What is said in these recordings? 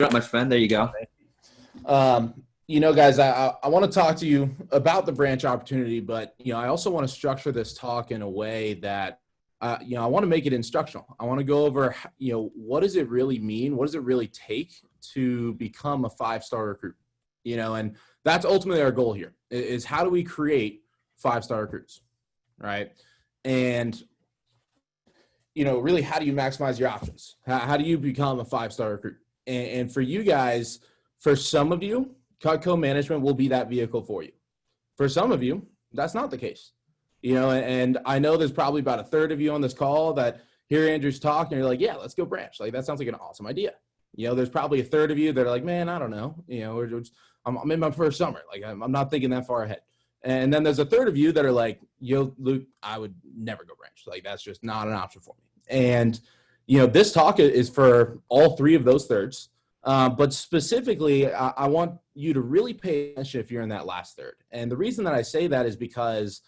Up, my friend. There you go. Guys, I want to talk to you about the branch opportunity, but, I also want to structure this talk in a way that, I want to make it instructional. I want to go over, what does it really mean? What does it really take to become a five-star recruit? And that's ultimately our goal here is how do we create five-star recruits, right? And, really, how do you maximize your options? How do you become a five-star recruit? And for you guys, for some of you, Cutco management will be that vehicle for you. For some of you, that's not the case. And I know there's probably about a third of you on this call that hear Andrew's talk and you're like, yeah, let's go branch. Like, that sounds like an awesome idea. There's probably a third of you that are like, man, I don't know. I'm in my first summer. Like, I'm not thinking that far ahead. And then there's a third of you that are like, Luke, I would never go branch. Like, that's just not an option for me. And this talk is for all three of those thirds. But specifically, I want you to really pay attention if you're in that last third. And the reason that I say that is because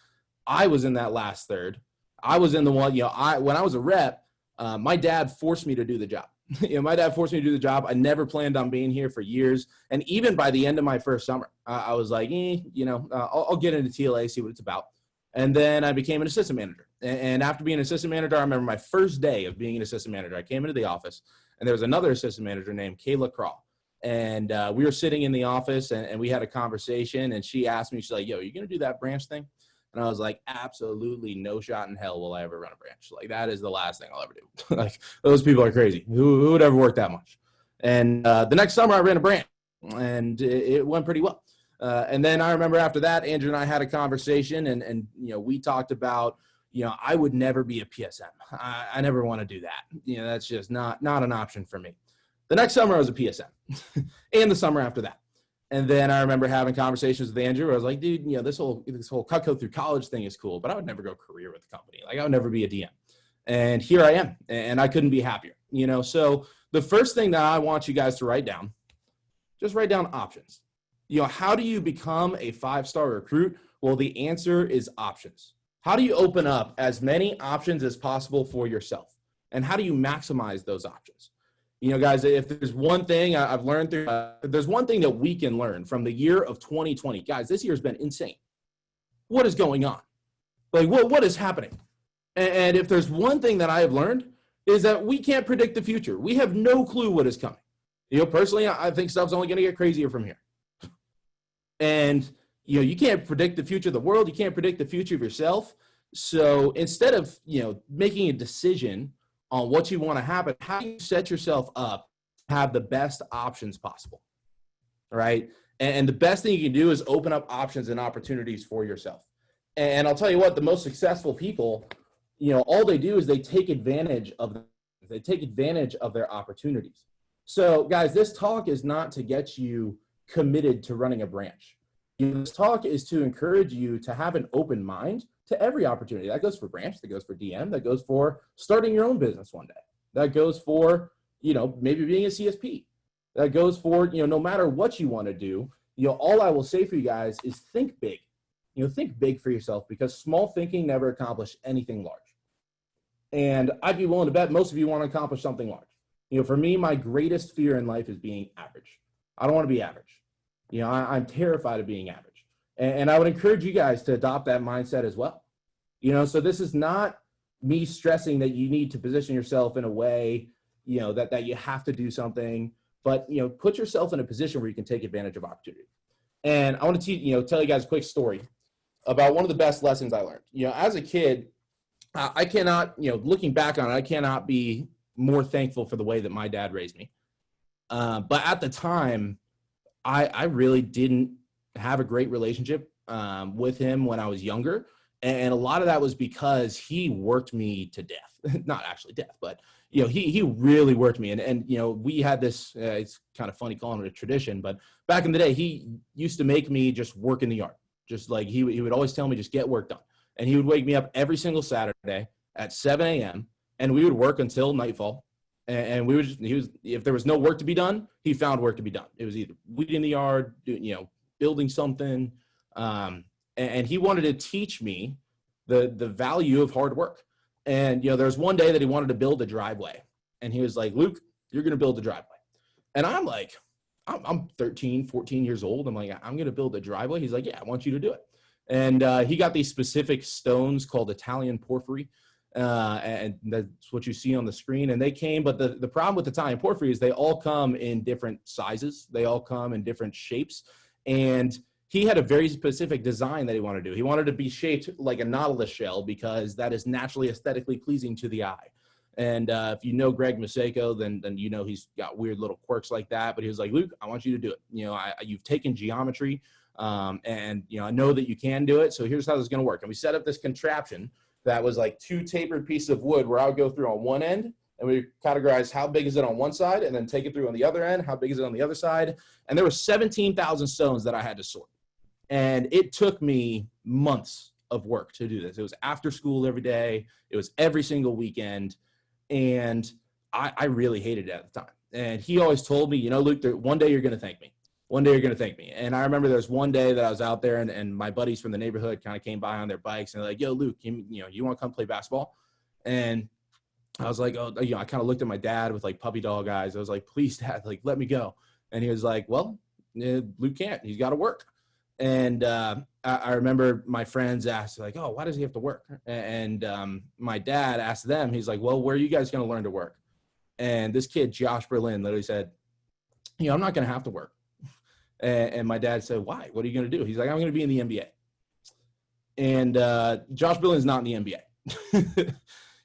I was in that last third. I was in the one, when I was a rep, my dad forced me to do the job. My dad forced me to do the job. I never planned on being here for years. And even by the end of my first summer, I was like, I'll get into TLA, see what it's about. And then I became an assistant manager. And after being an assistant manager, I remember my first day of being an assistant manager. I came into the office, and there was another assistant manager named Kayla Crawl. And we were sitting in the office, and we had a conversation, and she asked me, she's like, yo, you going to do that branch thing? And I was like, absolutely no shot in hell will I ever run a branch. Like, that is the last thing I'll ever do. Like, those people are crazy. Who would ever work that much? And the next summer, I ran a branch, and it went pretty well. And then I remember after that, Andrew and I had a conversation, and we talked about, I would never be a PSM. I never want to do that. That's just not an option for me. The next summer I was a PSM and the summer after that. And then I remember having conversations with Andrew where I was like, dude, this whole Cutco through college thing is cool, but I would never go career with the company. Like, I would never be a DM. And here I am, and I couldn't be happier. So the first thing that I want you guys to write down, just write down options. How do you become a five-star recruit? Well, the answer is options. How do you open up as many options as possible for yourself? And how do you maximize those options? Guys, if there's one thing I've learned there's one thing that we can learn from the year of 2020. Guys, this year has been insane. What is going on? Like, what is happening? And if there's one thing that I have learned is that we can't predict the future. We have no clue what is coming. Personally, I think stuff's only going to get crazier from here. And, you can't predict the future of the world. You can't predict the future of yourself. So instead of, making a decision on what you want to happen, how do you set yourself up to have the best options possible, right? And the best thing you can do is open up options and opportunities for yourself. And I'll tell you what, the most successful people, all they do is they take advantage of their opportunities. So guys, this talk is not to get you committed to running a branch. This talk is to encourage you to have an open mind to every opportunity. That goes for branch, that goes for DM, that goes for starting your own business one day. That goes for, maybe being a CSP. That goes for, no matter what you want to do, all I will say for you guys is think big. Think big for yourself, because small thinking never accomplished anything large. And I'd be willing to bet most of you want to accomplish something large. For me, my greatest fear in life is being average. I don't want to be average. I'm terrified of being average. And I would encourage you guys to adopt that mindset as well. So this is not me stressing that you need to position yourself in a way, that you have to do something, but, put yourself in a position where you can take advantage of opportunity. And I want to tell you guys a quick story about one of the best lessons I learned. As a kid, I cannot, looking back on it, I cannot be more thankful for the way that my dad raised me. But at the time, I really didn't have a great relationship with him when I was younger. And a lot of that was because he worked me to death. Not actually death, but, he really worked me. And we had this, it's kind of funny calling it a tradition, but back in the day, he used to make me just work in the yard. Just like he would always tell me, just get work done. And he would wake me up every single Saturday at 7 a.m. and we would work until nightfall. And we would if there was no work to be done, he found work to be done. It was either weeding the yard, building something. And he wanted to teach me the value of hard work. And, there was one day that he wanted to build a driveway. And he was like, Luke, you're going to build a driveway. And I'm like, I'm 13, 14 years old. I'm like, I'm going to build a driveway. He's like, yeah, I want you to do it. And he got these specific stones called Italian porphyry. And that's what you see on the screen. And they came, but the problem with Italian porphyry is they all come in different sizes. They all come in different shapes. And he had a very specific design that he wanted to do. He wanted to be shaped like a nautilus shell because that is naturally aesthetically pleasing to the eye. And if you know Greg Maseko, then you know he's got weird little quirks like that. But he was like, Luke, I want you to do it. You know, you've taken geometry, and you know I know that you can do it. So here's how this is going to work. And we set up this contraption that was like 2 tapered pieces of wood where I would go through on one end, and we categorize how big is it on one side, and then take it through on the other end. How big is it on the other side? And there were 17,000 stones that I had to sort, and it took me months of work to do this. It was after school every day. It was every single weekend. And I really hated it at the time. And he always told me, you know, Luke, one day you're going to thank me. One day you're going to thank me. And I remember there was one day that I was out there and my buddies from the neighborhood kind of came by on their bikes and they're like, yo, Luke, you want to come play basketball? And I was like, oh, you know, I kind of looked at my dad with like puppy dog eyes. I was like, please, Dad, like, let me go. And he was like, well, Luke can't. He's got to work. And I remember my friends asked, like, oh, why does he have to work? And my dad asked them, he's like, well, where are you guys going to learn to work? And this kid, Josh Berlin, literally said, you know, I'm not going to have to work. And my dad said, why? What are you going to do? He's like, I'm going to be in the NBA. And Josh Berlin's not in the NBA.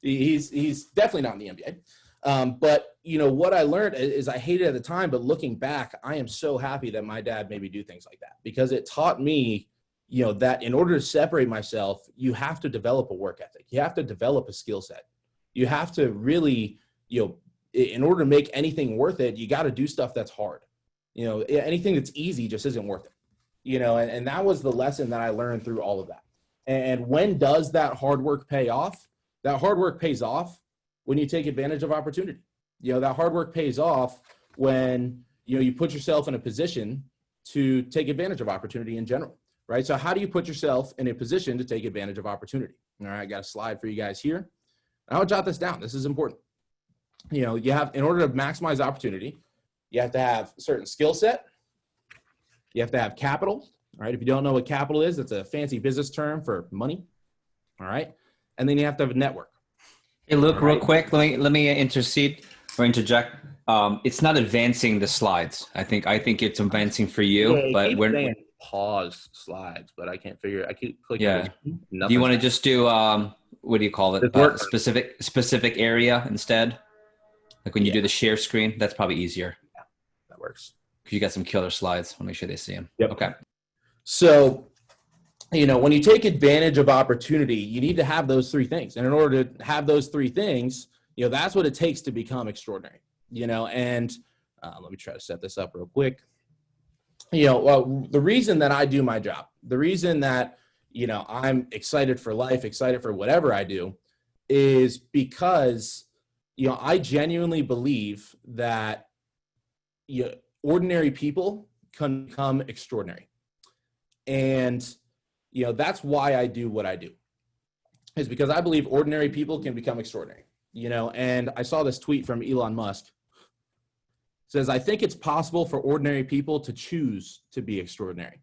He's definitely not in the NBA. But, you know, what I learned is I hated it at the time, but looking back, I am so happy that my dad made me do things like that because it taught me, you know, that in order to separate myself, you have to develop a work ethic. You have to develop a skill set. You have to really, you know, in order to make anything worth it, you got to do stuff that's hard. You know, anything that's easy just isn't worth it, you know, and that was the lesson that I learned through all of that. And when does that hard work pay off? That hard work pays off when you take advantage of opportunity. You know, that hard work pays off when, you know, you put yourself in a position to take advantage of opportunity in general, right? So how do you put yourself in a position to take advantage of opportunity? All right, I got a slide for you guys here. I'll jot this down. This is important. You know, you have, in order to maximize opportunity, you have to have a certain skill set. You have to have capital, all right? If you don't know what capital is, it's a fancy business term for money, all right? And then you have to have a network. Hey, Luke, real quick, let me intercede or interject. It's not advancing the slides. I think it's advancing for you, Yeah, but we're pause slides, but I can't figure. I keep clicking. Yeah. Do you want to just do what do you call it? Specific area instead? Like when you do the share screen, that's probably easier. Yeah, that works. Because you got some killer slides. I'll make sure they see them. Yep. Okay. So, you know, when you take advantage of opportunity, you need to have those 3 things. And in order to have those 3 things, you know, that's what it takes to become extraordinary, you know, and let me try to set this up real quick. You know, well, the reason that I do my job, the reason that, you know, I'm excited for life, excited for whatever I do is because, you know, I genuinely believe that ordinary people can become extraordinary. And, you know, that's why I do what I do, is because I believe ordinary people can become extraordinary, you know, and I saw this tweet from Elon Musk. It says, I think it's possible for ordinary people to choose to be extraordinary.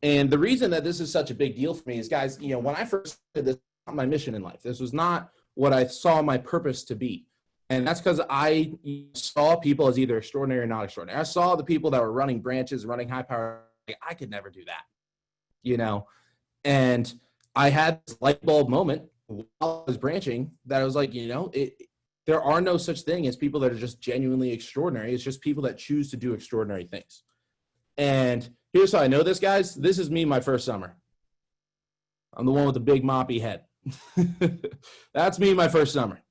And the reason that this is such a big deal for me is, guys, you know, when I first did this, not my mission in life, this was not what I saw my purpose to be. And that's because I saw people as either extraordinary or not extraordinary. I saw the people that were running branches, running high power. I could never do that, you know? And I had this light bulb moment while I was branching that I was like, you know, there are no such thing as people that are just genuinely extraordinary. It's just people that choose to do extraordinary things. And here's how I know this, guys. This is me my first summer. I'm the one with the big moppy head. That's me my first summer.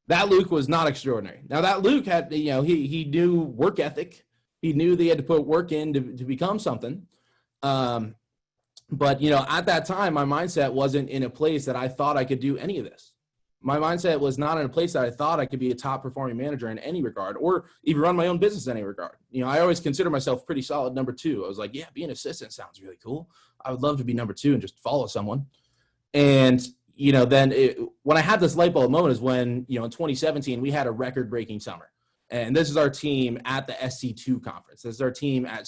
That Luke was not extraordinary. Now that Luke had, you know, he knew work ethic. He knew they had to put work in to become something. But, you know, at that time, my mindset wasn't in a place that I thought I could do any of this. My mindset was not in a place that I thought I could be a top performing manager in any regard, or even run my own business in any regard. You know, I always consider myself pretty solid number 2. I was like, yeah, being an assistant sounds really cool. I would love to be number 2 and just follow someone. And, you know, then when I had this light bulb moment is when, you know, in 2017, we had a record breaking summer. And this is our team at the SC2 conference. This is our team at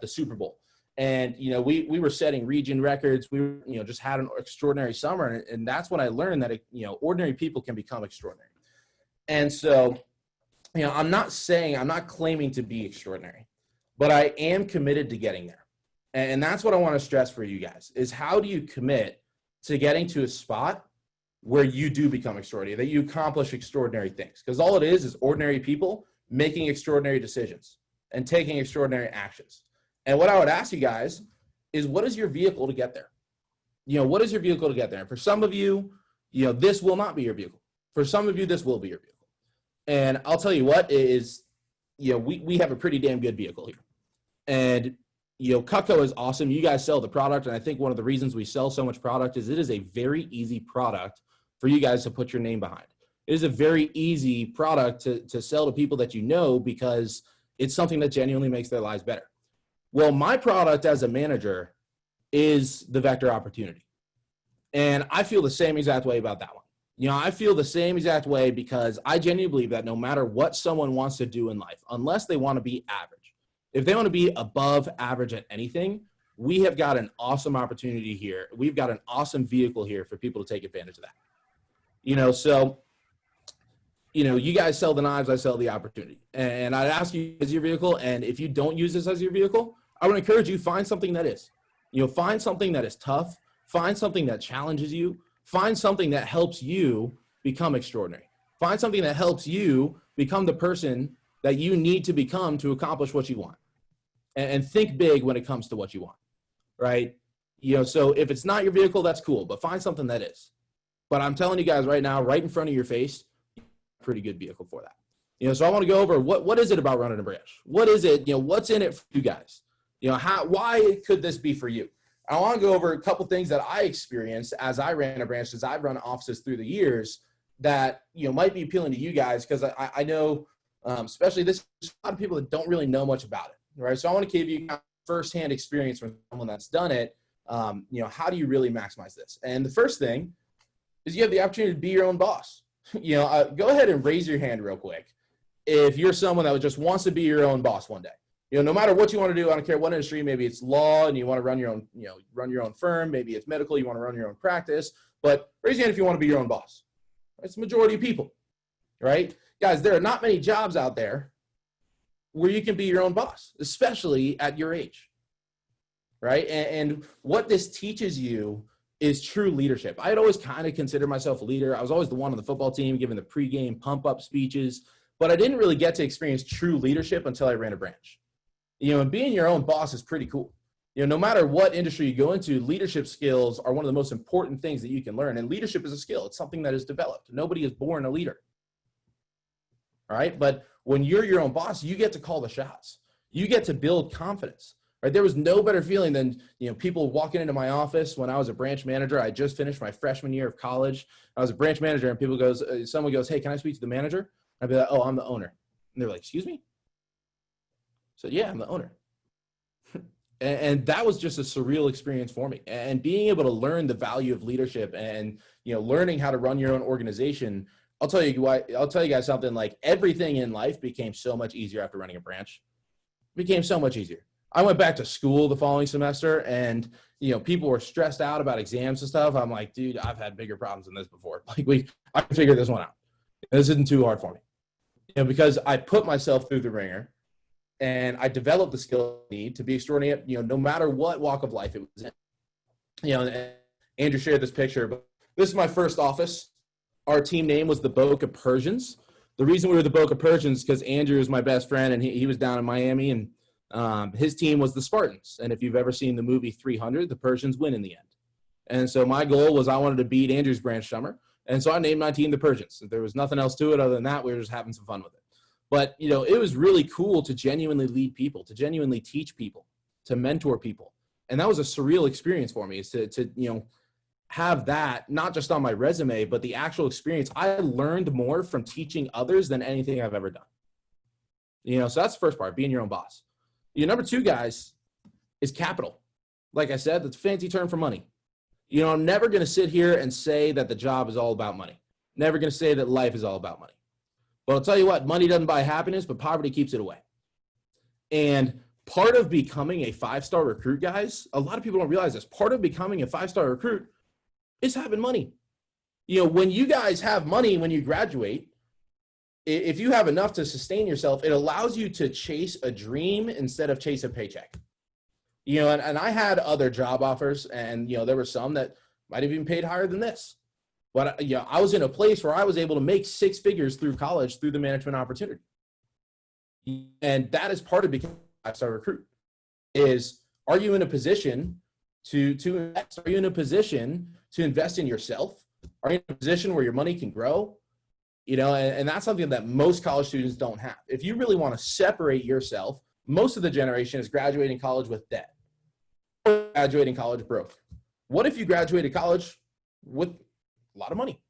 the Super Bowl. And, we were setting region records. We were, just had an extraordinary summer. And that's when I learned that, ordinary people can become extraordinary. And so, I'm not claiming to be extraordinary, but I am committed to getting there. And that's what I want to stress for you guys is how do you commit to getting to a spot where you do become extraordinary, that you accomplish extraordinary things? Because all it is ordinary people making extraordinary decisions and taking extraordinary actions. And what I would ask you guys is, what is your vehicle to get there? What is your vehicle to get there? And for some of you, this will not be your vehicle. For some of you, this will be your vehicle. And I'll tell you what is, we have a pretty damn good vehicle here. And, Cutco is awesome. You guys sell the product. And I think one of the reasons we sell so much product is it is a very easy product for you guys to put your name behind. It is a very easy product to sell to people that because it's something that genuinely makes their lives better. Well, my product as a manager is the Vector Opportunity. And I feel the same exact way about that one. I feel the same exact way because I genuinely believe that no matter what someone wants to do in life, unless they want to be average, if they want to be above average at anything, we have got an awesome opportunity here. We've got an awesome vehicle here for people to take advantage of that. So, you guys sell the knives, I sell the opportunity. And I'd ask you as your vehicle, and if you don't use this as your vehicle, I would encourage you, find something that is. Find something that is tough. Find something that challenges you. Find something that helps you become extraordinary. Find something that helps you become the person that you need to become to accomplish what you want. And think big when it comes to what you want, right? So if it's not your vehicle, that's cool, but find something that is. But I'm telling you guys right now, right in front of your face, pretty good vehicle for that. So I want to go over what is it about running a branch? What is it, what's in it for you guys? Why could this be for you? I want to go over a couple things that I experienced as I ran a branch, as I've run offices through the years that, might be appealing to you guys. Cause I know, especially this, a lot of people that don't really know much about it. Right. So I want to give you firsthand experience from someone that's done it. How do you really maximize this? And the first thing is you have the opportunity to be your own boss. Go ahead and raise your hand real quick if you're someone that just wants to be your own boss one day. No matter what you want to do, I don't care what industry, maybe it's law and you want to run your own, run your own firm, maybe it's medical, you want to run your own practice, but raise your hand if you want to be your own boss. It's the majority of people, right? Guys, there are not many jobs out there where you can be your own boss, especially at your age, right? And what this teaches you is true leadership. I had always kind of considered myself a leader. I was always the one on the football team giving the pregame pump-up speeches, but I didn't really get to experience true leadership until I ran a branch. And being your own boss is pretty cool. No matter what industry you go into, leadership skills are one of the most important things that you can learn. And leadership is a skill. It's something that is developed. Nobody is born a leader. All right. But when you're your own boss, you get to call the shots. You get to build confidence. Right? There was no better feeling than, people walking into my office when I was a branch manager. I just finished my freshman year of college. I was a branch manager and someone goes, "Hey, can I speak to the manager?" I'd be like, "Oh, I'm the owner." And they're like, "Excuse me?" So yeah, I'm the owner. And that was just a surreal experience for me. And being able to learn the value of leadership and, learning how to run your own organization, I'll tell you guys something, like everything in life became so much easier after running a branch. It became so much easier. I went back to school the following semester and, people were stressed out about exams and stuff. I'm like, dude, I've had bigger problems than this before. I can figure this one out. This isn't too hard for me. Because I put myself through the ringer. And I developed the skill I need to be extraordinary, no matter what walk of life it was in. And Andrew shared this picture, but this is my first office. Our team name was the Boca Persians. The reason we were the Boca Persians is because Andrew is my best friend, and he was down in Miami, and his team was the Spartans. And if you've ever seen the movie 300, the Persians win in the end. And so my goal was I wanted to beat Andrew's branch summer, and so I named my team the Persians. There was nothing else to it other than that. We were just having some fun with it. But, it was really cool to genuinely lead people, to genuinely teach people, to mentor people. And that was a surreal experience for me, is to have that, not just on my resume, but the actual experience. I learned more from teaching others than anything I've ever done. So that's the first part, being your own boss. Number two, guys, is capital. Like I said, that's a fancy term for money. I'm never going to sit here and say that the job is all about money. Never going to say that life is all about money. But I'll tell you what, money doesn't buy happiness, but poverty keeps it away. And part of becoming a 5-star recruit, guys, a lot of people don't realize this. Part of becoming a 5-star recruit is having money. When you guys have money when you graduate, if you have enough to sustain yourself, it allows you to chase a dream instead of chase a paycheck. And I had other job offers, and there were some that might have even paid higher than this. But I was in a place where I was able to make 6 figures through college through the management opportunity. And that is part of becoming a 5-star recruit. Are you in a position to invest? Are you in a position to invest in yourself? Are you in a position where your money can grow? And that's something that most college students don't have. If you really want to separate yourself, most of the generation is graduating college with debt, or graduating college broke. What if you graduated college with a lot of money?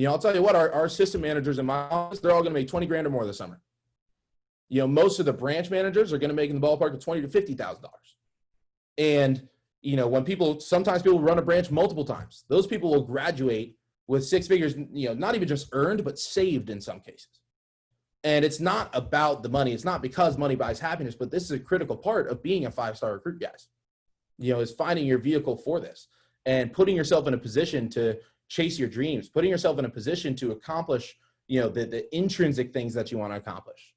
I'll tell you what, our assistant managers in my office, they're all going to make 20 grand or more this summer. Most of the branch managers are going to make in the ballpark of $20,000 to $50,000. And, sometimes people run a branch multiple times. Those people will graduate with 6 figures, not even just earned, but saved in some cases. And it's not about the money. It's not because money buys happiness, but this is a critical part of being a 5-star recruit, guys. Is finding your vehicle for this and putting yourself in a position to chase your dreams, putting yourself in a position to accomplish, the intrinsic things that you want to accomplish,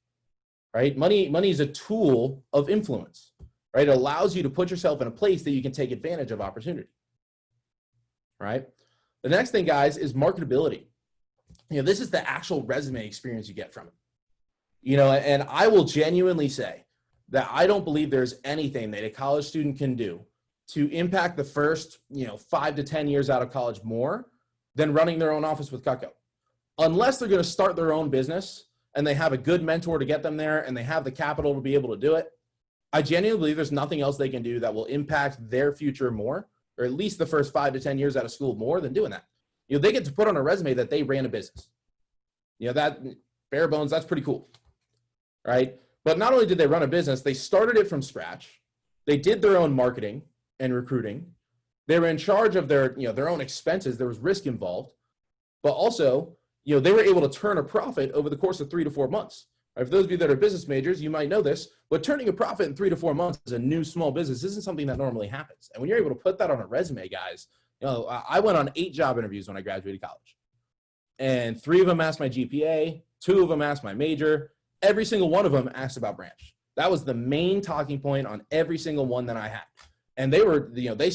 right? Money is a tool of influence, right? It allows you to put yourself in a place that you can take advantage of opportunity, right? The next thing, guys, is marketability. This is the actual resume experience you get from it. And I will genuinely say that I don't believe there's anything that a college student can do to impact the first, 5 to 10 years out of college more than running their own office with Cutco. Unless they're going to start their own business and they have a good mentor to get them there and they have the capital to be able to do it, I genuinely believe there's nothing else they can do that will impact their future more, or at least the first 5 to 10 years out of school more than doing that. They get to put on a resume that they ran a business. That bare bones, that's pretty cool, right? But not only did they run a business, they started it from scratch. They did their own marketing and recruiting. They were in charge of their own expenses. There was risk involved, but also, they were able to turn a profit over the course of 3 to 4 months. Right? For those of you that are business majors, you might know this, but turning a profit in 3 to 4 months as a new small business isn't something that normally happens. And when you're able to put that on a resume, guys, I went on 8 job interviews when I graduated college, and 3 of them asked my GPA, 2 of them asked my major. Every single one of them asked about branch. That was the main talking point on every single one that I had. And they were, they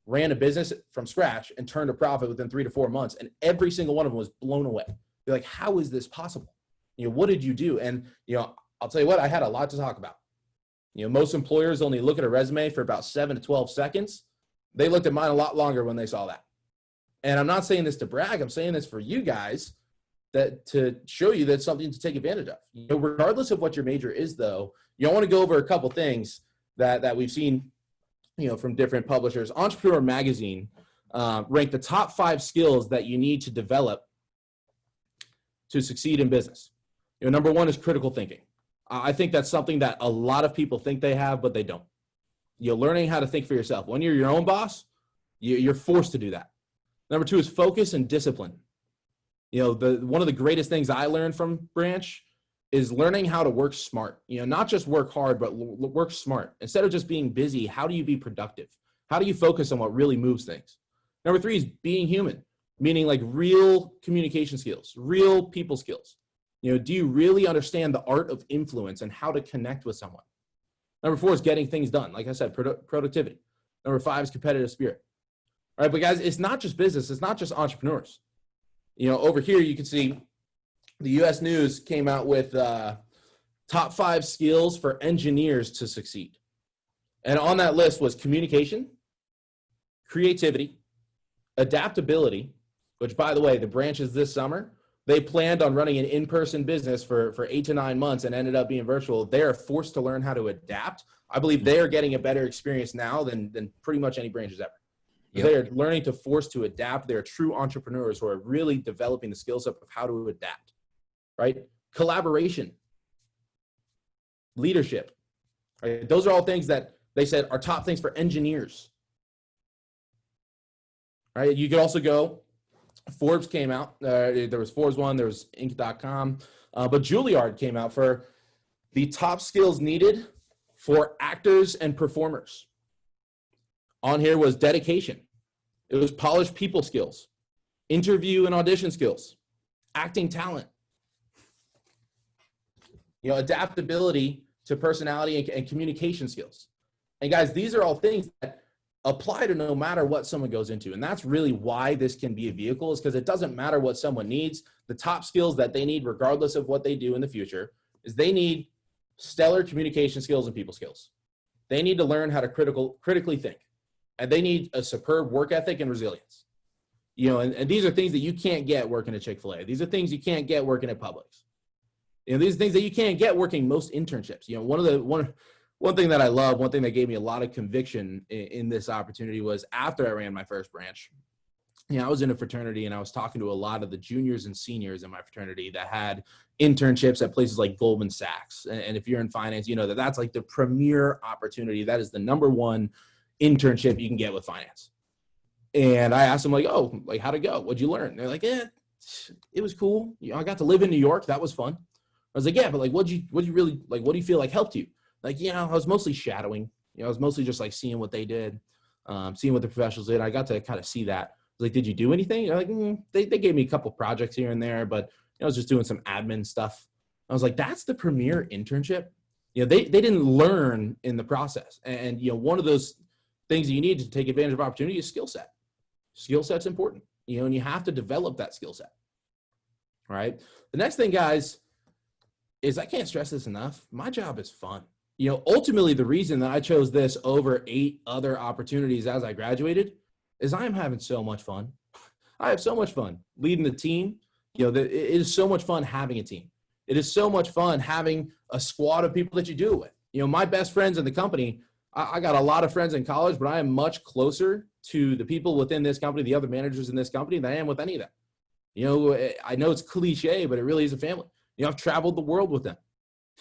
ran a business from scratch and turned a profit within 3 to 4 months. And every single one of them was blown away. They're like, how is this possible? What did you do? And, I'll tell you what, I had a lot to talk about. Most employers only look at a resume for about 7 to 12 seconds. They looked at mine a lot longer when they saw that. And I'm not saying this to brag. I'm saying this for you guys, that to show you that's something to take advantage of. Regardless of what your major is, though, I want to go over a couple things that we've seen, from different publishers. Entrepreneur Magazine ranked the top 5 skills that you need to develop to succeed in business. Number 1 is critical thinking. I think that's something that a lot of people think they have, but they don't. Learning how to think for yourself. When you're your own boss, you're forced to do that. Number 2 is focus and discipline. One of the greatest things I learned from Branch is learning how to work smart. Not just work hard, but work smart. Instead of just being busy, how do you be productive? How do you focus on what really moves things? Number 3 is being human, meaning like real communication skills, real people skills. Do you really understand the art of influence and how to connect with someone? Number 4 is getting things done. Like I said, productivity. Number 5 is competitive spirit. All right, but guys, it's not just business. It's not just entrepreneurs. Over here, you can see the U.S. News came out with top 5 skills for engineers to succeed. And on that list was communication, creativity, adaptability, which, by the way, the branches this summer, they planned on running an in-person business for 8 to 9 months and ended up being virtual. They are forced to learn how to adapt. I believe they are getting a better experience now than pretty much any branches ever. Yep. They are learning to force to adapt. They're true entrepreneurs who are really developing the skill set of how to adapt, right? Collaboration, leadership, right? Those are all things that they said are top things for engineers, right? You could also go, Forbes came out. There was Forbes one, there was Inc.com. But Juilliard came out for the top skills needed for actors and performers. On here was dedication. It was polished people skills, interview and audition skills, acting talent, adaptability to personality and communication skills. And guys, these are all things that apply to no matter what someone goes into. And that's really why this can be a vehicle, is because it doesn't matter what someone needs. The top skills that they need, regardless of what they do in the future, is they need stellar communication skills and people skills. They need to learn how to critically think. And they need a superb work ethic and resilience. And these are things that you can't get working at Chick-fil-A. These are things you can't get working at Publix. These are things that you can't get working most internships. One thing that I love, one thing that gave me a lot of conviction in this opportunity was after I ran my first branch. I was in a fraternity and I was talking to a lot of the juniors and seniors in my fraternity that had internships at places like Goldman Sachs. And if you're in finance, you know that that's like the premier opportunity. That is the number one internship you can get with finance. And I asked them how'd it go? What'd you learn? And they're like, it was cool. I got to live in New York. That was fun. I was like, yeah, but what do you feel like helped you? I was mostly shadowing. I was mostly just like seeing what they did, seeing what the professionals did. I got to kind of see that. I was like, did you do anything? They gave me a couple projects here and there, but I was just doing some admin stuff. I was like, that's the premier internship. They didn't learn in the process. And one of those things that you need to take advantage of opportunity is skill set. Skill set's important, and you have to develop that skill set. All right. The next thing, guys, is I can't stress this enough. My job is fun. Ultimately, the reason that I chose this over 8 other opportunities as I graduated is I am having so much fun. I have so much fun leading the team. It is so much fun having a team. It is so much fun having a squad of people that you do it with. My best friends in the company, I got a lot of friends in college, but I am much closer to the people within this company, the other managers in this company, than I am with any of them. I know it's cliche, but it really is a family. I've traveled the world with them.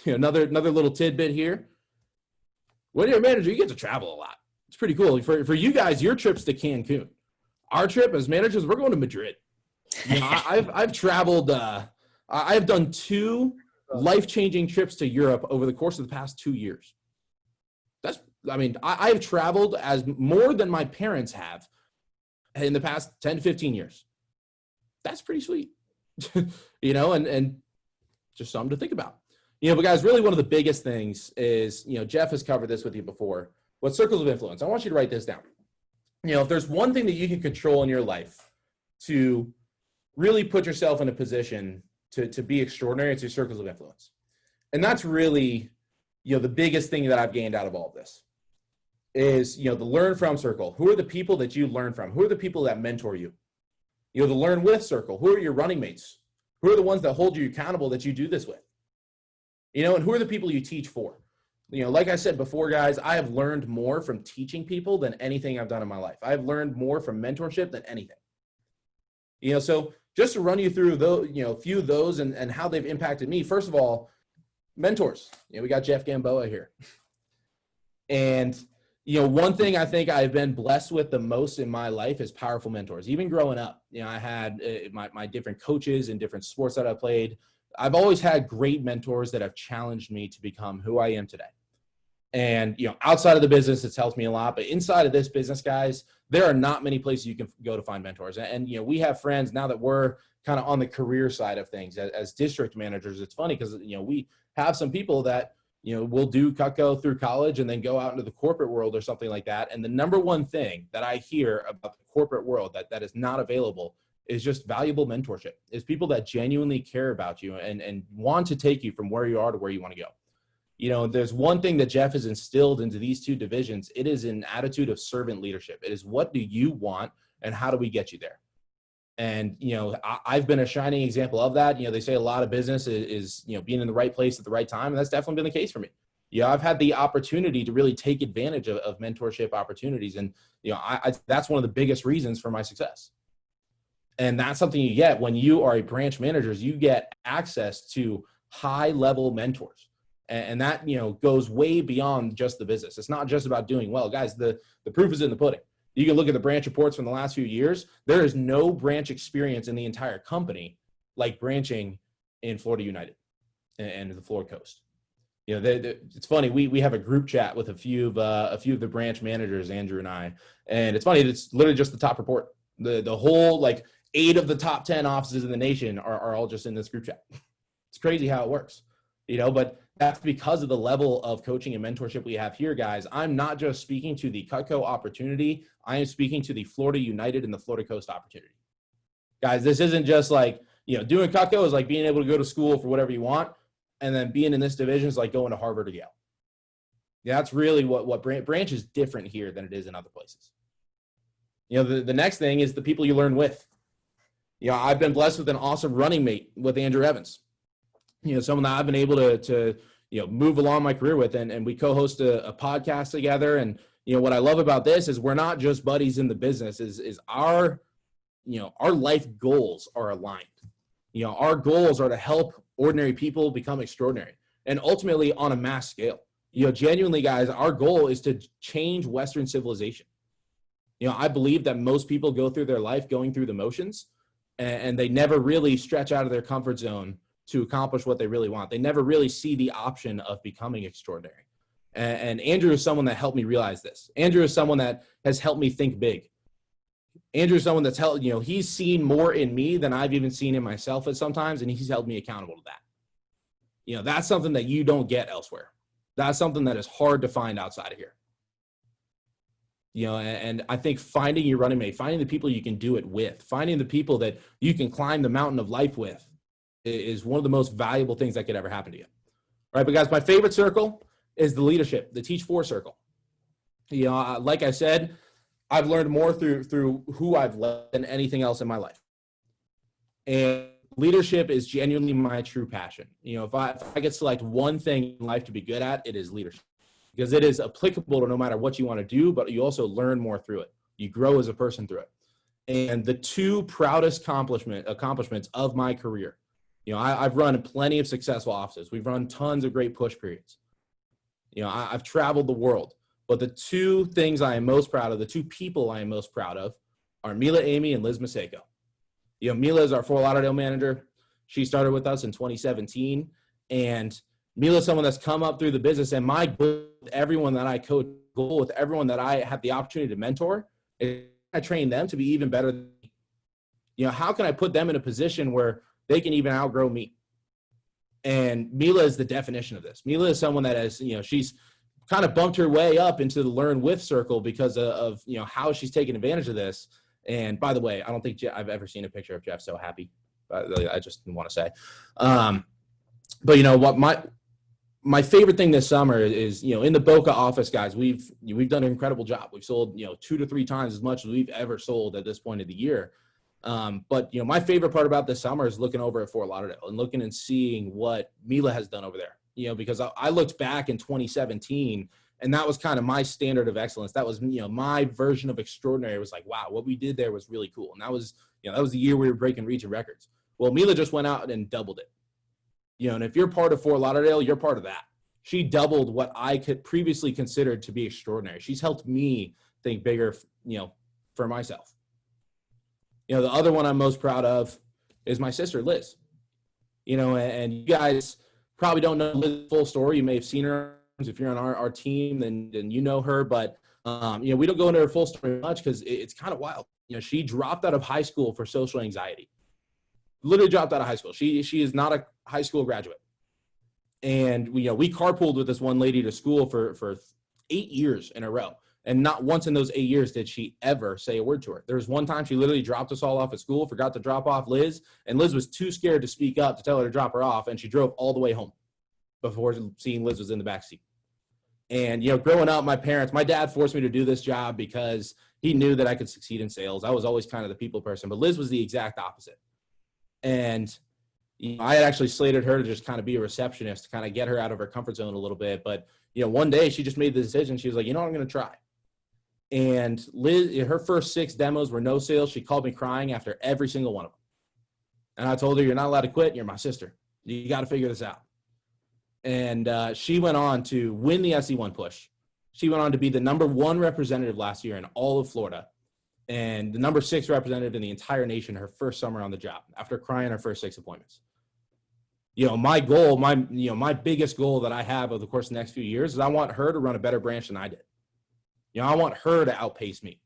Another little tidbit here. When you're a manager, you get to travel a lot. It's pretty cool. For you guys, your trip's to Cancun. Our trip as managers, we're going to Madrid. I've traveled. I've done 2 life-changing trips to Europe over the course of the past 2 years. I've traveled as more than my parents have in the past 10 to 15 years. That's pretty sweet. And just something to think about. But guys, really one of the biggest things is, Jeff has covered this with you before. What circles of influence? I want you to write this down. If there's one thing that you can control in your life to really put yourself in a position to be extraordinary, it's your circles of influence. And that's really, the biggest thing that I've gained out of all of this is, the learn from circle. Who are the people that you learn from? Who are the people that mentor you? The learn with circle. Who are your running mates? Who are the ones that hold you accountable that you do this with? And who are the people you teach for? Like I said before, guys, I have learned more from teaching people than anything I've done in my life. I've learned more from mentorship than anything. So just to run you through those, a few of those and how they've impacted me. First of all, mentors. We got Jeff Gamboa here. And, one thing I think I've been blessed with the most in my life is powerful mentors. Even growing up, I had my different coaches in different sports that I played. I've always had great mentors that have challenged me to become who I am today. And, outside of the business, it's helped me a lot. But inside of this business, guys, there are not many places you can go to find mentors. And we have friends now that we're kind of on the career side of things as district managers. It's funny because, we have some people that, will do Cutco through college and then go out into the corporate world or something like that. And the number one thing that I hear about the corporate world that is not available is just valuable mentorship. Is people that genuinely care about you and want to take you from where you are to where you want to go. There's one thing that Jeff has instilled into these 2 divisions. It is an attitude of servant leadership. It is what do you want and how do we get you there? And, I've been a shining example of that. They say a lot of business is being in the right place at the right time. And that's definitely been the case for me. I've had the opportunity to really take advantage of mentorship opportunities. And, that's one of the biggest reasons for my success. And that's something you get when you are a branch manager. You get access to high-level mentors. And that, goes way beyond just the business. It's not just about doing well. Guys, the proof is in the pudding. You can look at the branch reports from the last few years. There is no branch experience in the entire company like branching in Florida United. and the Florida coast. You know, it's funny. We have a group chat with a few of the branch managers, Andrew and I, and it's funny. It's literally just the top report. The whole like 8 of the top 10 offices in the nation are all just in this group chat. It's crazy how it works, you know. But that's because of the level of coaching and mentorship we have here, guys. I'm not just speaking to the Cutco opportunity. I am speaking to the Florida United and the Florida Coast opportunity, guys. This isn't just like, you know, doing Cutco is like being able to go to school for whatever you want. And then being in this division is like going to Harvard or Yale. Yeah, that's really what branch is different here than it is in other places. You know, the next thing is the people you learn with. You know, I've been blessed with an awesome running mate with Andrew Evans. You know, someone that I've been able to you know, move along my career with, and we co-host a podcast together. And, you know, what I love about this is we're not just buddies in the business, is our, you know, our life goals are aligned. You know, our goals are to help ordinary people become extraordinary, and ultimately on a mass scale. You know, genuinely, guys, our goal is to change Western civilization. You know, I believe that most people go through their life going through the motions, and they never really stretch out of their comfort zone to accomplish what they really want. They never really see the option of becoming extraordinary. And Andrew is someone that helped me realize this. Andrew is someone that has helped me think big. Andrew's someone that's held, you know, he's seen more in me than I've even seen in myself at sometimes, and he's held me accountable to that. You know, that's something that you don't get elsewhere. That's something that is hard to find outside of here. You know, and I think finding your running mate, finding the people you can do it with, finding the people that you can climb the mountain of life with is one of the most valuable things that could ever happen to you. All right, but guys, my favorite circle is the leadership, the Teach For circle. You know, like I said, I've learned more through who I've led than anything else in my life. And leadership is genuinely my true passion. You know, if I could select one thing in life to be good at, it is leadership. Because it is applicable to no matter what you want to do, but you also learn more through it. You grow as a person through it. And the 2 proudest accomplishments of my career, you know, I've run plenty of successful offices. We've run tons of great push periods. You know, I've traveled the world. But the 2 things I am most proud of, the 2 people I am most proud of, are Mila Amy and Liz Maseko. You know, Mila is our Fort Lauderdale manager. She started with us in 2017. And Mila is someone that's come up through the business. And my goal with everyone that I coach, goal with everyone that I have the opportunity to mentor, is I train them to be even better than me. You know, how can I put them in a position where they can even outgrow me? And Mila is the definition of this. Mila is someone that has, you know, she's kind of bumped her way up into the learn with circle because of, you know, how she's taken advantage of this. And by the way, I don't think I've ever seen a picture of Jeff so happy. I just want to say, but you know what, my favorite thing this summer is, you know, in the Boca office, guys, we've done an incredible job. We've sold, you know, 2 to 3 times as much as we've ever sold at this point of the year. But, you know, my favorite part about this summer is looking over at Fort Lauderdale and looking and seeing what Mila has done over there. You know, because I looked back in 2017, and that was kind of my standard of excellence. That was, you know, my version of extraordinary. It was like, wow, what we did there was really cool. And that was, you know, that was the year we were breaking region records. Well, Mila just went out and doubled it. You know, and if you're part of Fort Lauderdale, you're part of that. She doubled what I could previously considered to be extraordinary. She's helped me think bigger, you know, for myself. You know, the other one I'm most proud of is my sister, Liz. You know, and you guys probably don't know Liz's full story. You may have seen her. If you're on our team, then you know her. But, you know, we don't go into her full story much because it's kind of wild. You know, she dropped out of high school for social anxiety. Literally dropped out of high school. She is not a high school graduate. And, you know, we carpooled with this one lady to school for 8 years in a row. And not once in those 8 years did she ever say a word to her. There was one time she literally dropped us all off at school, forgot to drop off Liz, and Liz was too scared to speak up to tell her to drop her off, and she drove all the way home before seeing Liz was in the backseat. And, you know, growing up, my dad forced me to do this job because he knew that I could succeed in sales. I was always kind of the people person, but Liz was the exact opposite. And, you know, I had actually slated her to just kind of be a receptionist to kind of get her out of her comfort zone a little bit. But, you know, one day she just made the decision. She was like, you know what, I'm going to try. And Liz, her first 6 demos were no sales. She called me crying after every single one of them. And I told her, you're not allowed to quit. You're my sister. You got to figure this out. And she went on to win the SC1 push. She went on to be the #1 representative last year in all of Florida and the #6 representative in the entire nation her first summer on the job after crying her first 6 appointments. My goal, my biggest goal that I have over the course of the next few years is I want her to run a better branch than I did. I want her to outpace me,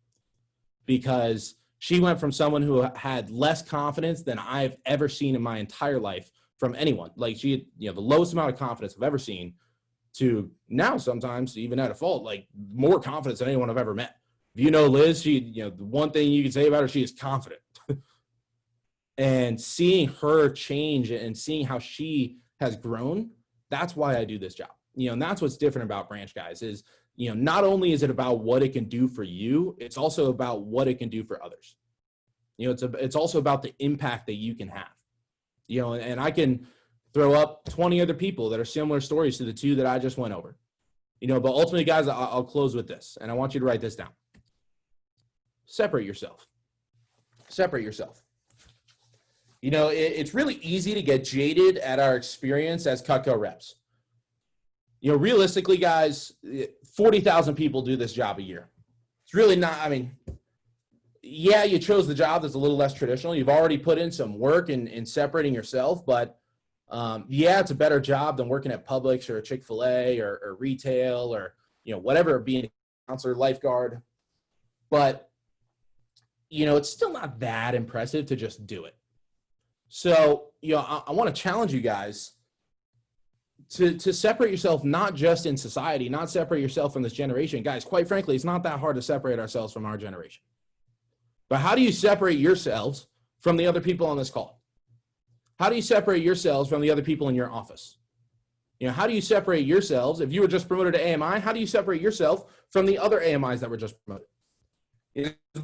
because she went from someone who had less confidence than I've ever seen in my entire life from anyone. Like, she had, the lowest amount of confidence I've ever seen, to now sometimes even at a fault, like more confidence than anyone I've ever met. If you know Liz, she, the one thing you can say about her, she is confident. And seeing her change and seeing how she has grown, that's why I do this job. And that's what's different about branch guys is, not only is it about what it can do for you, it's also about what it can do for others. It's also about the impact that you can have. And I can throw up 20 other people that are similar stories to the two that I just went over. But ultimately, guys, I'll close with this, and I want you to write this down. Separate yourself. Separate yourself. It's really easy to get jaded at our experience as Cutco reps. Realistically, guys, 40,000 people do this job a year. It's really not, yeah, you chose the job that's a little less traditional. You've already put in some work in separating yourself, but yeah, it's a better job than working at Publix or Chick-fil-A or retail or, whatever, being a counselor, lifeguard. But, it's still not that impressive to just do it. So, I want to challenge you guys to separate yourself, not just in society, not separate yourself from this generation. Guys, quite frankly, it's not that hard to separate ourselves from our generation. But how do you separate yourselves from the other people on this call? How do you separate yourselves from the other people in your office? How do you separate yourselves? If you were just promoted to AMI, how do you separate yourself from the other AMIs that were just promoted?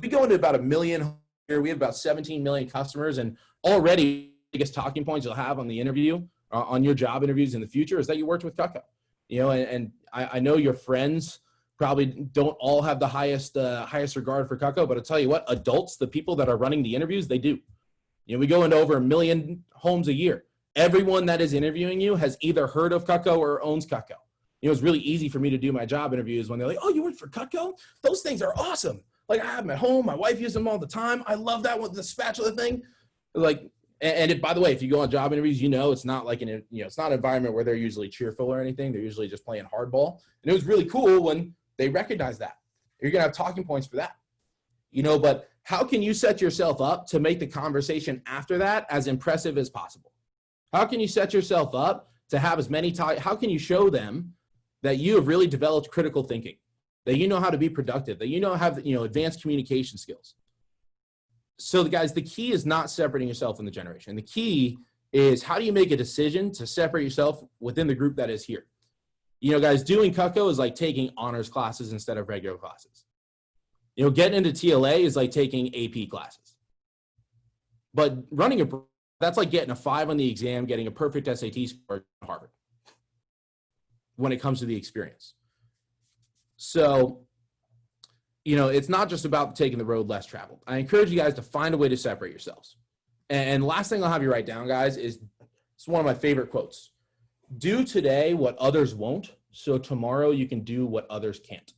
We go into about 1 million here. We have about 17 million customers, and already the biggest talking points you'll have on the interview, on your job interviews in the future, is that you worked with Cutco. And I know your friends probably don't all have the highest regard for Cutco, but I'll tell you what, adults, the people that are running the interviews, they do. We go into over 1 million homes a year. Everyone that is interviewing you has either heard of Cutco or owns Cutco. It's really easy for me to do my job interviews when they're like, "Oh, you work for Cutco? Those things are awesome. Like, I have them at home. My wife uses them all the time. I love that one, the spatula thing." Like, and by the way, if you go on job interviews, it's not like it's not an environment where they're usually cheerful or anything. They're usually just playing hardball. And it was really cool when they recognize that. You're going to have talking points for that. But how can you set yourself up to make the conversation after that as impressive as possible? How can you set yourself up to have as many how can you show them that you have really developed critical thinking, that you know how to be productive, that have advanced communication skills? So, guys, the key is not separating yourself from the generation. The key is, how do you make a decision to separate yourself within the group that is here? Guys, doing Cutco is like taking honors classes instead of regular classes. Getting into TLA is like taking AP classes. But that's like getting a 5 on the exam, getting a perfect SAT score at Harvard when it comes to the experience. So, it's not just about taking the road less traveled. I encourage you guys to find a way to separate yourselves. And last thing I'll have you write down, guys, is it's one of my favorite quotes. Do today what others won't, so tomorrow you can do what others can't.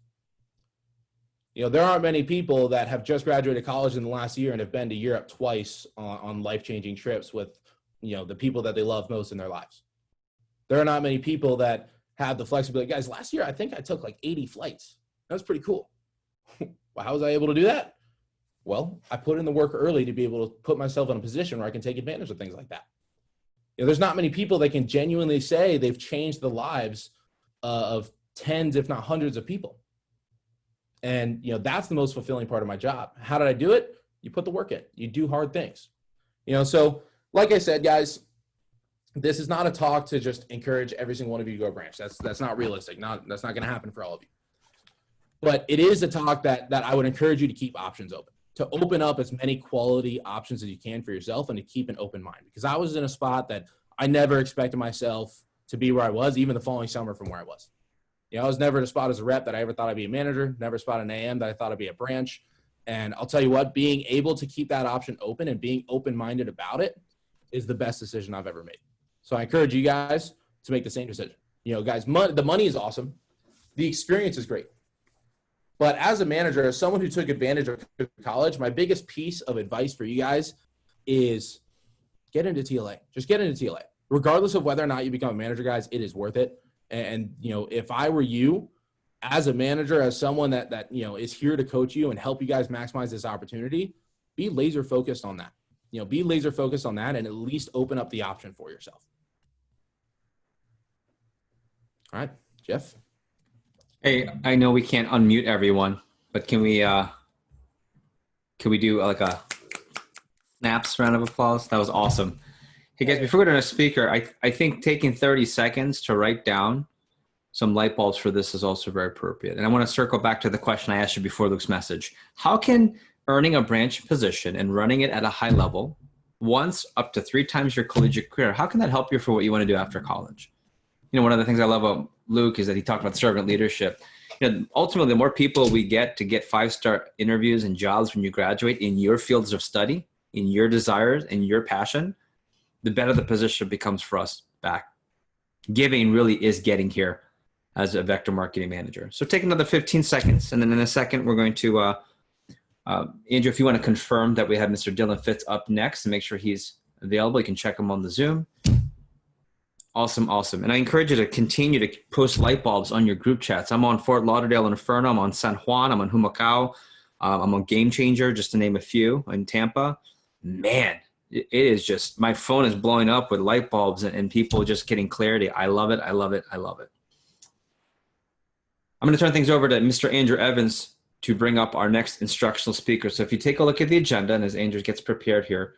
There aren't many people that have just graduated college in the last year and have been to Europe twice on life-changing trips with, the people that they love most in their lives. There are not many people that have the flexibility. Guys, last year, I think I took like 80 flights. That was pretty cool. Well, how was I able to do that? Well, I put in the work early to be able to put myself in a position where I can take advantage of things like that. There's not many people that can genuinely say they've changed the lives of tens, if not hundreds of people. And, that's the most fulfilling part of my job. How did I do it? You put the work in. You do hard things. So like I said, guys, this is not a talk to just encourage every single one of you to go branch. That's not realistic. That's not going to happen for all of you. But it is a talk that I would encourage you to keep options open, to open up as many quality options as you can for yourself, and to keep an open mind. Because I was in a spot that I never expected myself to be where I was, even the following summer from where I was. I was never in a spot as a rep that I ever thought I'd be a manager, never spot an AM that I thought I'd be a branch. And I'll tell you what, being able to keep that option open and being open-minded about it is the best decision I've ever made. So I encourage you guys to make the same decision. Guys, the money is awesome. The experience is great. But as a manager, as someone who took advantage of college, my biggest piece of advice for you guys is get into TLA. Just get into TLA. regardless of whether or not you become a manager, guys, it is worth it. And you know, if I were you, as a manager, as someone that you know is here to coach you and help you guys maximize this opportunity, be laser focused on that. You know, be laser focused on that, and at least open up the option for yourself. All right, Jeff. Hey, I know we can't unmute everyone, but can we do like a snaps round of applause? That was awesome. Hey guys, before we go to a speaker, I think taking 30 seconds to write down some light bulbs for this is also very appropriate. And I want to circle back to the question I asked you before Luke's message. How can earning a branch position and running it at a high level, once up to 3 times your collegiate career, how can that help you for what you want to do after college? You know, one of the things I love about Luke is that he talked about servant leadership. You know, ultimately, the more people we get to get 5-star interviews and jobs when you graduate in your fields of study, in your desires and your passion, the better the position becomes for us back. Giving really is getting here as a vector marketing manager. So take another 15 seconds. And then in a second, we're going to, Andrew, if you want to confirm that we have Mr. Dylan Fitz up next and make sure he's available, you can check him on the Zoom. Awesome, awesome. And I encourage you to continue to post light bulbs on your group chats. I'm on Fort Lauderdale and Inferno. I'm on San Juan. I'm on Humacao. I'm on Game Changer, just to name a few, in Tampa. Man, it is just, my phone is blowing up with light bulbs and people just getting clarity. I love it. I love it. I love it. I'm going to turn things over to Mr. Andrew Evans to bring up our next instructional speaker. So if you take a look at the agenda, and as Andrew gets prepared here,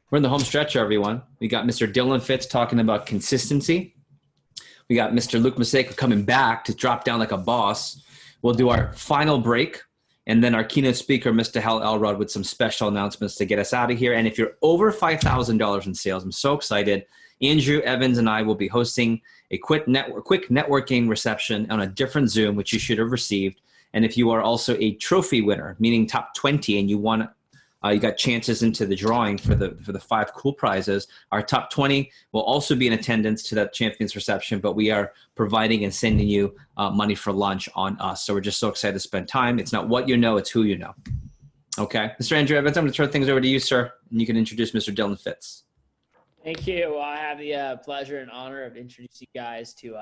we're in the home stretch, everyone. We got Mr. Dylan Fitz talking about consistency. We got Mr. Luke Maseko coming back to drop down like a boss. We'll do our final break, and then our keynote speaker, Mr. Hal Elrod, with some special announcements to get us out of here. And if you're over $5,000 in sales, I'm so excited. Andrew Evans and I will be hosting a quick networking reception on a different Zoom, which you should have received. And if you are also a trophy winner, meaning top 20, and you want you got chances into the drawing for the 5 cool prizes, our top 20 will also be in attendance to that champions reception, but we are providing and sending you money for lunch on us. So we're just so excited to spend time. It's not what you know, it's who you know. Okay, Mr. Andrew Evans, I'm going to turn things over to you, sir, and you can introduce Mr. Dylan Fitz. Thank you. I have the pleasure and honor of introducing you guys to